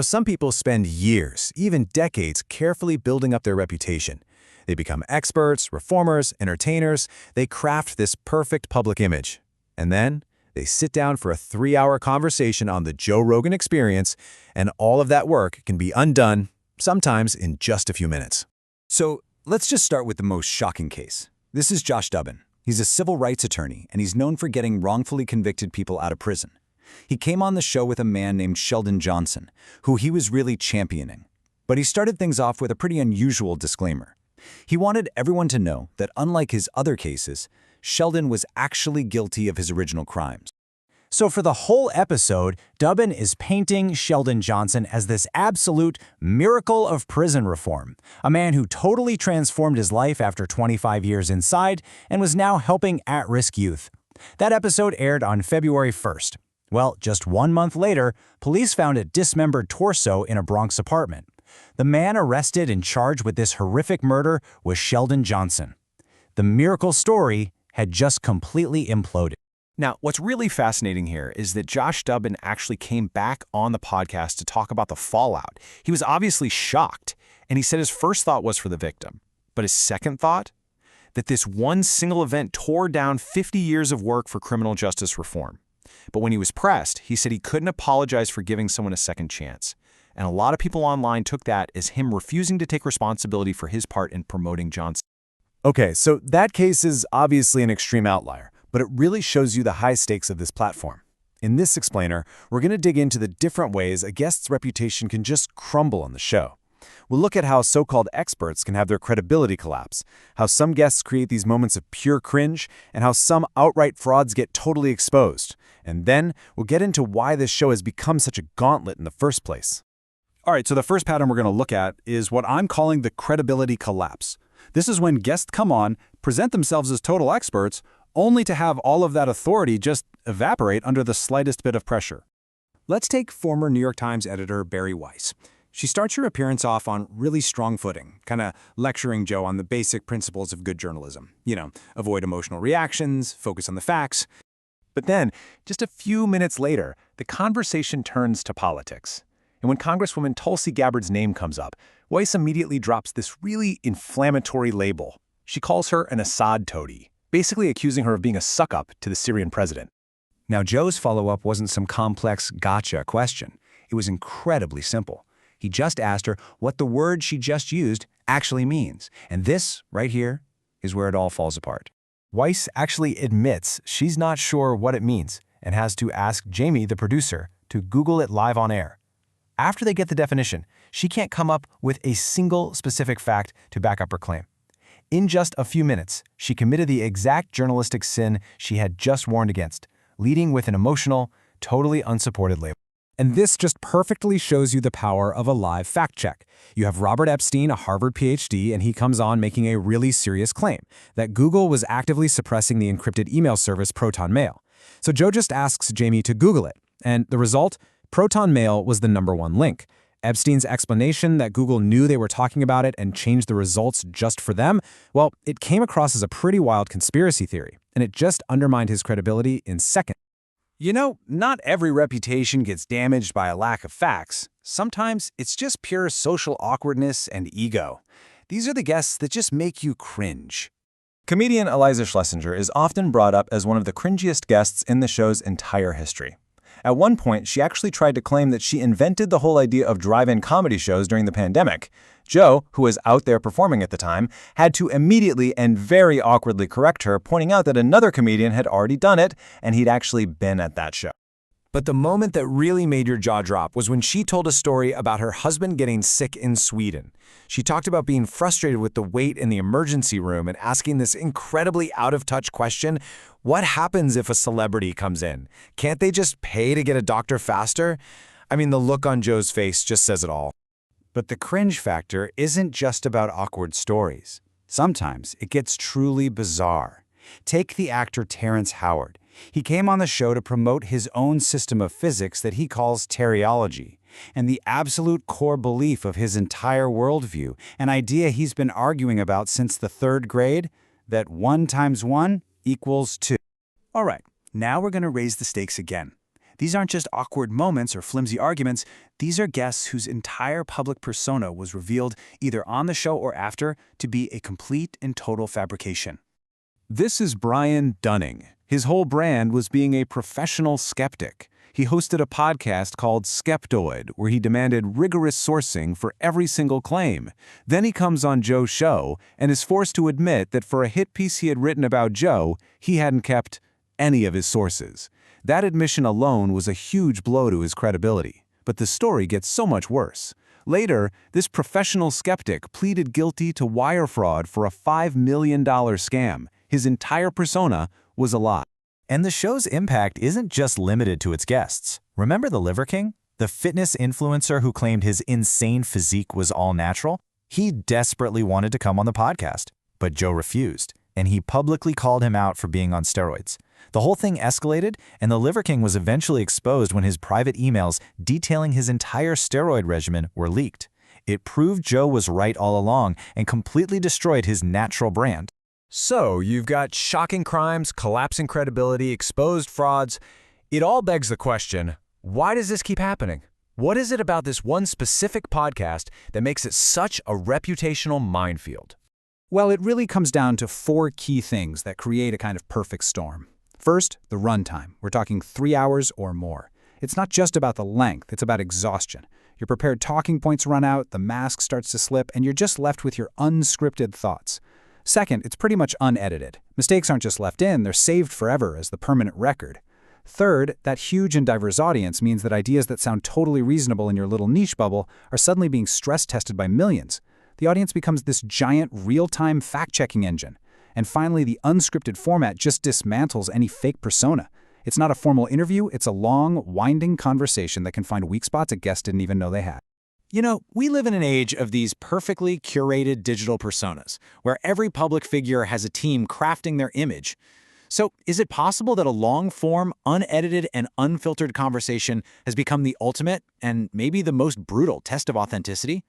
Some people spend years, even decades, carefully building up their reputation. They become experts, reformers, entertainers. They craft this perfect public image. And then they sit down for a 3-hour conversation on the Joe Rogan Experience, and all of that work can be undone, sometimes in just a few minutes. So let's just start with the most shocking case. This is Josh Dubin. He's a civil rights attorney, and he's known for getting wrongfully convicted people out of prison. He came on the show with a man named Sheldon Johnson, who he was really championing. But he started things off with a pretty unusual disclaimer. He wanted everyone to know that unlike his other cases, Sheldon was actually guilty of his original crimes. So for the whole episode, Dubin is painting Sheldon Johnson as this absolute miracle of prison reform, a man who totally transformed his life after 25 years inside and was now helping at-risk youth. That episode aired on February 1st. Well, just 1 month later, police found a dismembered torso in a Bronx apartment. The man arrested and charged with this horrific murder was Sheldon Johnson. The miracle story had just completely imploded. Now, what's really fascinating here is that Josh Dubin actually came back on the podcast to talk about the fallout. He was obviously shocked, and he said his first thought was for the victim. But his second thought? That this one single event tore down 50 years of work for criminal justice reform. But when he was pressed, he said he couldn't apologize for giving someone a second chance. And a lot of people online took that as him refusing to take responsibility for his part in promoting Johnson. Okay, so that case is obviously an extreme outlier, but it really shows you the high stakes of this platform. In this explainer, we're going to dig into the different ways a guest's reputation can just crumble on the show. We'll look at how so-called experts can have their credibility collapse, how some guests create these moments of pure cringe, and how some outright frauds get totally exposed. And then we'll get into why this show has become such a gauntlet in the first place. All right, so the first pattern we're going to look at is what I'm calling the credibility collapse. This is when guests come on, present themselves as total experts, only to have all of that authority just evaporate under the slightest bit of pressure. Let's take former New York Times editor Bari Weiss. She starts her appearance off on really strong footing, kind of lecturing Joe on the basic principles of good journalism. Avoid emotional reactions, focus on the facts. But then, just a few minutes later, the conversation turns to politics. And when Congresswoman Tulsi Gabbard's name comes up, Weiss immediately drops this really inflammatory label. She calls her an Assad toady, basically accusing her of being a suck-up to the Syrian president. Now, Joe's follow-up wasn't some complex gotcha question. It was incredibly simple. He just asked her what the word she just used actually means. And this, right here, is where it all falls apart. Weiss actually admits she's not sure what it means and has to ask Jamie, the producer, to Google it live on air. After they get the definition, she can't come up with a single specific fact to back up her claim. In just a few minutes, she committed the exact journalistic sin she had just warned against, leading with an emotional, totally unsupported label. And this just perfectly shows you the power of a live fact check. You have Robert Epstein, a Harvard PhD, and he comes on making a really serious claim that Google was actively suppressing the encrypted email service Proton Mail. So Joe just asks Jamie to Google it, and the result? Proton Mail was the #1 link. Epstein's explanation that Google knew they were talking about it and changed the results just for them, well, it came across as a pretty wild conspiracy theory, and it just undermined his credibility in seconds. Not every reputation gets damaged by a lack of facts. Sometimes it's just pure social awkwardness and ego. These are the guests that just make you cringe. Comedian Iliza Shlesinger is often brought up as one of the cringiest guests in the show's entire history. At one point, she actually tried to claim that she invented the whole idea of drive-in comedy shows during the pandemic. Joe, who was out there performing at the time, had to immediately and very awkwardly correct her, pointing out that another comedian had already done it, and he'd actually been at that show. But the moment that really made your jaw drop was when she told a story about her husband getting sick in Sweden. She talked about being frustrated with the wait in the emergency room and asking this incredibly out-of-touch question, what happens if a celebrity comes in? Can't they just pay to get a doctor faster? I mean, the look on Joe's face just says it all. But the cringe factor isn't just about awkward stories. Sometimes it gets truly bizarre. Take the actor Terrence Howard. He came on the show to promote his own system of physics that he calls teleology, and the absolute core belief of his entire worldview, an idea he's been arguing about since the 3rd grade, that 1 × 1 = 2. All right, now we're going to raise the stakes again. These aren't just awkward moments or flimsy arguments. These are guests whose entire public persona was revealed either on the show or after to be a complete and total fabrication. This is Brian Dunning. His whole brand was being a professional skeptic. He hosted a podcast called Skeptoid, where he demanded rigorous sourcing for every single claim. Then he comes on Joe's show and is forced to admit that for a hit piece he had written about Joe, he hadn't kept any of his sources. That admission alone was a huge blow to his credibility. But the story gets so much worse. Later, this professional skeptic pleaded guilty to wire fraud for a $5 million scam. His entire persona was a lie. And the show's impact isn't just limited to its guests. Remember the Liver King? The fitness influencer who claimed his insane physique was all natural? He desperately wanted to come on the podcast, but Joe refused, and he publicly called him out for being on steroids. The whole thing escalated, and the Liver King was eventually exposed when his private emails detailing his entire steroid regimen were leaked. It proved Joe was right all along and completely destroyed his natural brand. So, you've got shocking crimes, collapsing credibility, exposed frauds. It all begs the question, why does this keep happening? What is it about this one specific podcast that makes it such a reputational minefield? Well, it really comes down to 4 key things that create a kind of perfect storm. First, the runtime. We're talking 3 hours or more. It's not just about the length, it's about exhaustion. Your prepared talking points run out, the mask starts to slip, and you're just left with your unscripted thoughts. Second, it's pretty much unedited. Mistakes aren't just left in, they're saved forever as the permanent record. Third, that huge and diverse audience means that ideas that sound totally reasonable in your little niche bubble are suddenly being stress-tested by millions. The audience becomes this giant, real-time fact-checking engine. And finally, the unscripted format just dismantles any fake persona. It's not a formal interview, it's a long, winding conversation that can find weak spots a guest didn't even know they had. You know, we live in an age of these perfectly curated digital personas, where every public figure has a team crafting their image. So, is it possible that a long-form, unedited, and unfiltered conversation has become the ultimate, and maybe the most brutal test of authenticity?